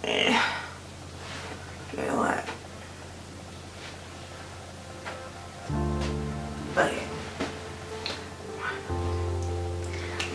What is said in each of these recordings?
You know what? Okay.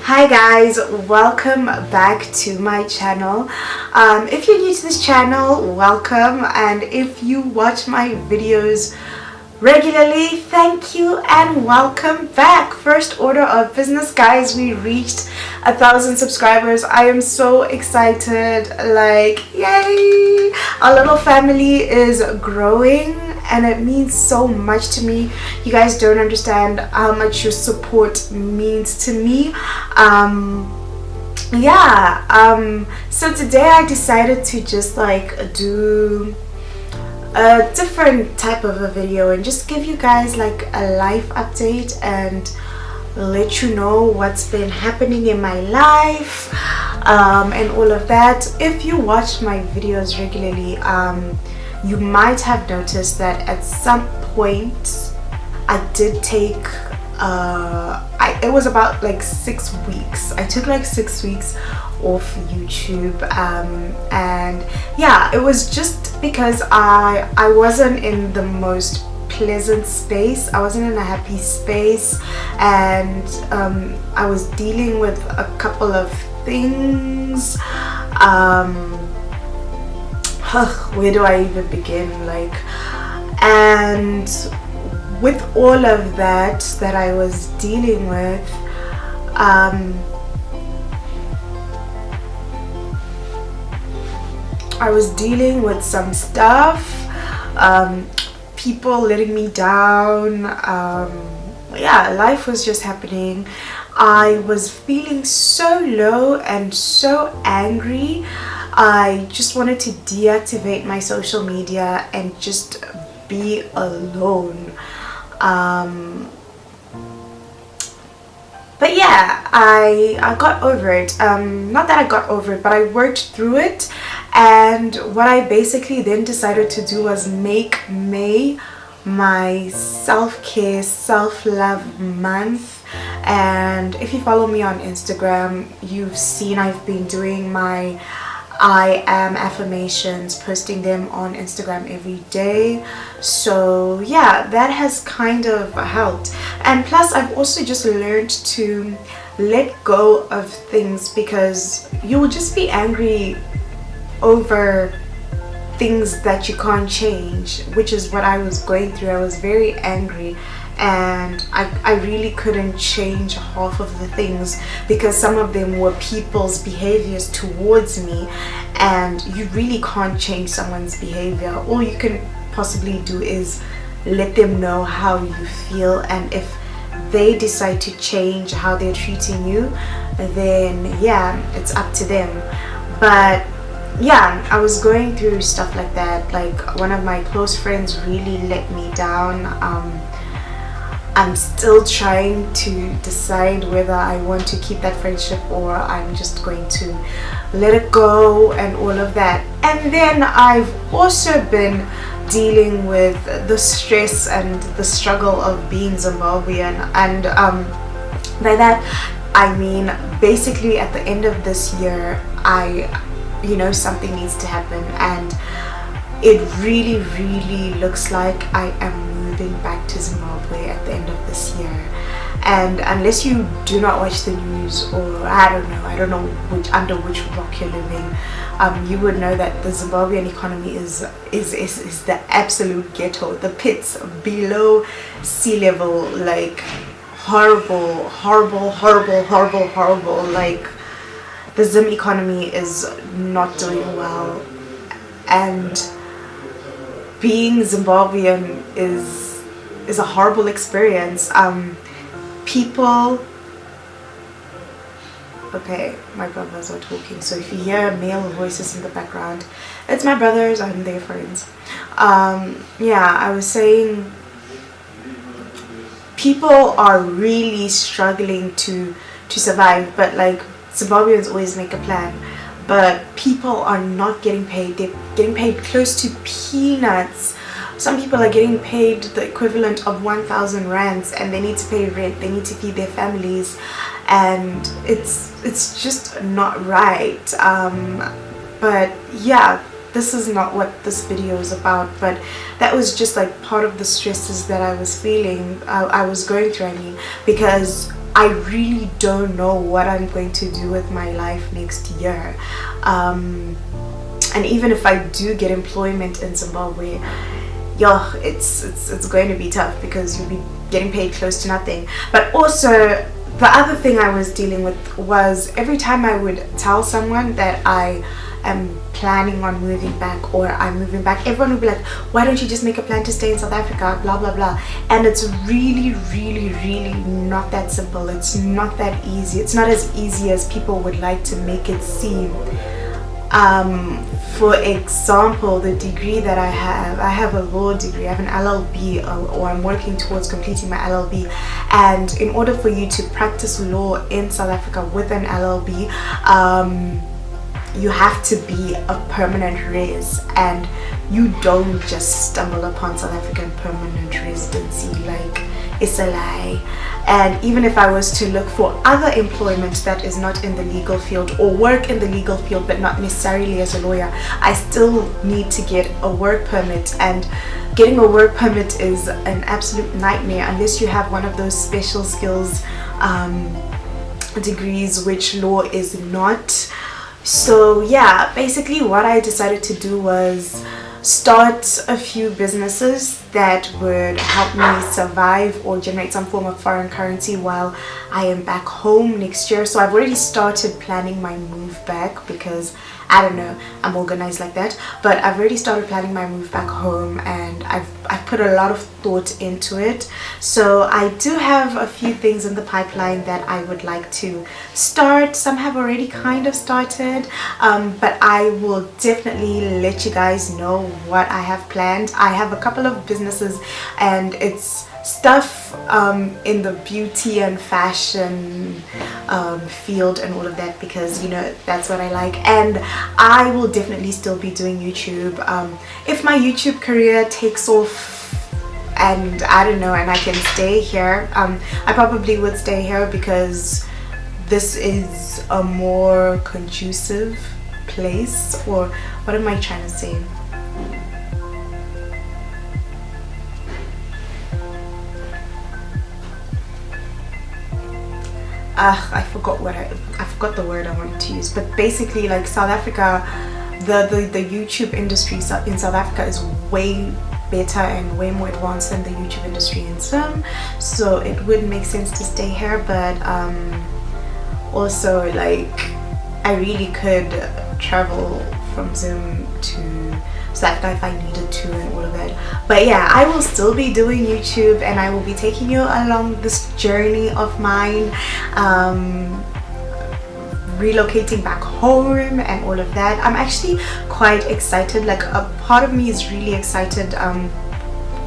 Hi guys, welcome back to my channel. If you're new to this channel, welcome, and if you watch my videos regularly, thank you and welcome back. First order of business, guys, we reached 1,000 subscribers. I am so excited, like, yay! Our little family is growing and it means so much to me. You guys don't understand how much your support means to me. So today I decided to just like do a different type of a video and just give you guys like a life update and let you know what's been happening in my life, and all of that. If you watch my videos regularly, you might have noticed that at some point I did take it was about like 6 weeks. I took like 6 weeks off YouTube, and yeah, it was just because I wasn't in the most pleasant space. I wasn't in a happy space, and I was dealing with a couple of things. Where do I even begin? Like, and with all of that I was dealing with, I was dealing with some stuff, people letting me down, yeah, life was just happening. I was feeling so low and so angry. I just wanted to deactivate my social media and just be alone. But yeah, I got over it. Not that I got over it, but I worked through it. And what I basically then decided to do was make May my self-care, self-love month. And if you follow me on Instagram, you've seen I've been doing my I am affirmations, posting them on Instagram every day. So yeah, that has kind of helped. And plus I've also just learned to let go of things, because you will just be angry over things that you can't change, which is what I was going through. I was very angry and I really couldn't change half of the things, because some of them were people's behaviors towards me, and you really can't change someone's behavior. All you can possibly do is let them know how you feel, and if they decide to change how they're treating you, then yeah, it's up to them. But yeah, I was going through stuff like that. Like, one of my close friends really let me down. I'm still trying to decide whether I want to keep that friendship or I'm just going to let it go and all of that. And then I've also been dealing with the stress and the struggle of being Zimbabwean, and by that I mean basically at the end of this year, something needs to happen, and it really looks like I am moving back to Zimbabwe at the end of this year. And unless you do not watch the news, or I don't know under which rock you're living, you would know that the Zimbabwean economy is the absolute ghetto, the pits below sea level, like horrible. Like, the Zim economy is not doing well, and being Zimbabwean is a horrible experience. People, okay, my brothers are talking, so if you hear male voices in the background, it's my brothers and their friends. Yeah, I was saying, people are really struggling to survive, but like, Zimbabweans always make a plan, but people are not getting paid. They're getting paid close to peanuts. Some people are getting paid the equivalent of 1,000 rands, and they need to pay rent, they need to feed their families, and it's just not right. But yeah, this is not what this video is about, but that was just like part of the stresses that I was feeling, I was going through, I mean, because I really don't know what I'm going to do with my life next year. And even if I do get employment in Zimbabwe, yo, it's going to be tough because you'll be getting paid close to nothing. But also, the other thing I was dealing with was every time I would tell someone that I am planning on moving back or I'm moving back, everyone would be like, why don't you just make a plan to stay in South Africa, blah blah blah. And it's really not that simple. It's not that easy. It's not as easy as people would like to make it seem. For example, the degree that I have a law degree, I have an LLB, or I'm working towards completing my LLB. And in order for you to practice law in South Africa with an LLB, you have to be a permanent res, and you don't just stumble upon South African permanent residency. Like, it's a lie. And even if I was to look for other employment that is not in the legal field, or work in the legal field but not necessarily as a lawyer, I still need to get a work permit, and getting a work permit is an absolute nightmare unless you have one of those special skills degrees, which law is not. So yeah, basically what I decided to do was start a few businesses that would help me survive or generate some form of foreign currency while I am back home next year. So I've already started planning my move back because I don't know, I'm organized like that, but I've already started planning my move back home, and I've put a lot of thought into it. So I do have a few things in the pipeline that I would like to start. Some have already kind of started, but I will definitely let you guys know what I have planned. I have a couple of businesses, and it's stuff in the beauty and fashion field and all of that, because you know that's what I like. And I will definitely still be doing YouTube. If my YouTube career takes off and I don't know, and I can stay here, I probably would stay here because this is a more conducive place. Or what am I trying to say? I forgot the word I wanted to use, but basically, like, South Africa, the YouTube industry in South Africa is way better and way more advanced than the YouTube industry in some, so it would make sense to stay here. But also, like, I really could travel from Zim to South Africa if I needed to and all of that. But yeah, I will still be doing YouTube, and I will be taking you along this journey of mine, relocating back home and all of that. I'm actually quite excited. Like, a part of me is really excited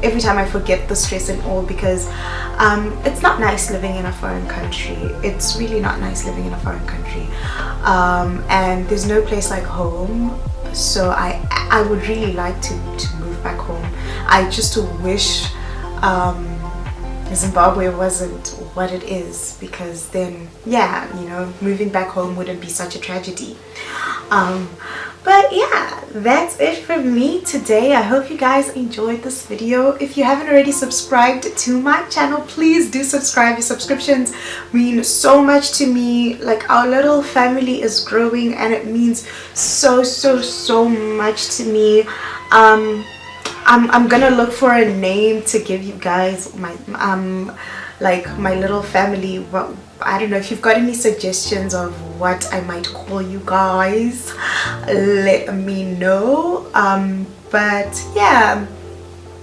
every time I forget the stress and all, because it's not nice living in a foreign country. It's really not nice living in a foreign country, and there's no place like home. So I would really like to move back home. I just wish Zimbabwe wasn't what it is, because then, yeah, you know, moving back home wouldn't be such a tragedy. But yeah, that's it for me today. I hope you guys enjoyed this video. If you haven't already subscribed to my channel, please do subscribe. Your subscriptions mean so much to me. Like, our little family is growing, and it means so much to me. I'm gonna look for a name to give you guys, my like my little family. Well, I don't know if you've got any suggestions of what I might call you guys, let me know. But yeah,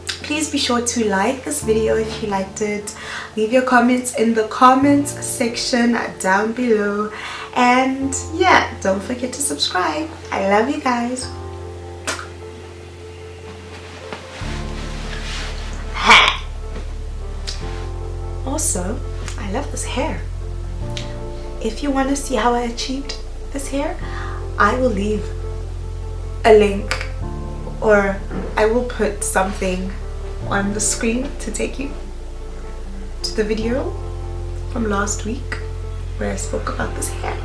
please be sure to like this video if you liked it. Leave your comments in the comments section down below, and yeah, don't forget to subscribe. I love you guys. Also, I love this hair. If you want to see how I achieved this hair, I will leave a link, or I will put something on the screen to take you to the video from last week where I spoke about this hair.